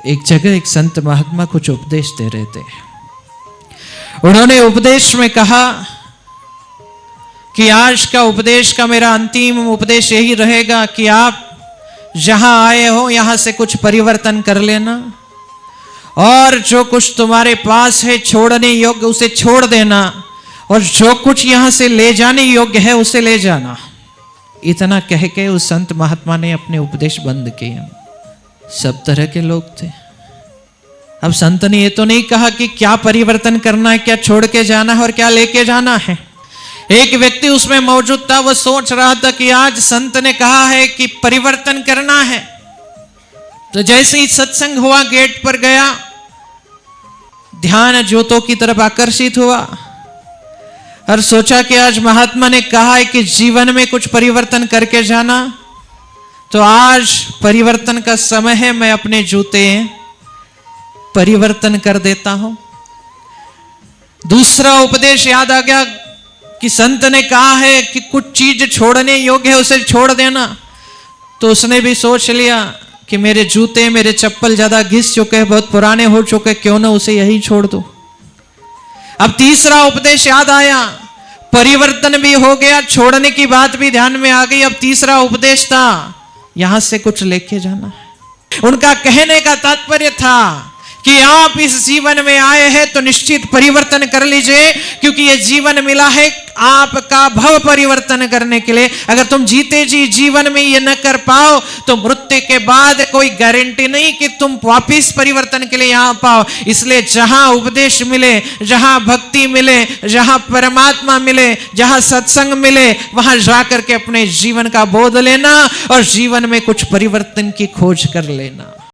एक जगह एक संत महात्मा कुछ उपदेश दे रहे थे। उन्होंने उपदेश में कहा कि आज का उपदेश का मेरा अंतिम उपदेश यही रहेगा कि आप जहां आए हो यहां से कुछ परिवर्तन कर लेना, और जो कुछ तुम्हारे पास है छोड़ने योग्य उसे छोड़ देना, और जो कुछ यहां से ले जाने योग्य है उसे ले जाना। इतना कह के उस संत महात्मा ने अपने उपदेश बंद किए। सब तरह के लोग थे। अब संत ने ये तो नहीं कहा कि क्या परिवर्तन करना है, क्या छोड़ के जाना है और क्या लेके जाना है। एक व्यक्ति उसमें मौजूद था, वो सोच रहा था कि आज संत ने कहा है कि परिवर्तन करना है। तो जैसे ही सत्संग हुआ, गेट पर गया, ध्यान ज्योतों की तरफ आकर्षित हुआ और सोचा कि आज महात्मा ने कहा है कि जीवन में कुछ परिवर्तन करके जाना, तो आज परिवर्तन का समय है, मैं अपने जूते परिवर्तन कर देता हूं। दूसरा उपदेश याद आ गया कि संत ने कहा है कि कुछ चीज छोड़ने योग्य है उसे छोड़ देना। तो उसने भी सोच लिया कि मेरे जूते मेरे चप्पल ज्यादा घिस चुके हैं, बहुत पुराने हो चुके, क्यों ना उसे यही छोड़ दो। अब तीसरा उपदेश याद आया, परिवर्तन भी हो गया, छोड़ने की बात भी ध्यान में आ गई। अब तीसरा उपदेश था, यहां से कुछ लेके जाना है। उनका कहने का तात्पर्य था कि आप इस जीवन में आए हैं तो निश्चित परिवर्तन कर लीजिए, क्योंकि ये जीवन मिला है आपका भव परिवर्तन करने के लिए। अगर तुम जीते जी जीवन में ये न कर पाओ तो मृत्यु के बाद कोई गारंटी नहीं कि तुम वापिस परिवर्तन के लिए यहां पाओ। इसलिए जहां उपदेश मिले, जहां भक्ति मिले, जहां परमात्मा मिले, जहां सत्संग मिले, वहां जाकर के अपने जीवन का बोध लेना और जीवन में कुछ परिवर्तन की खोज कर लेना।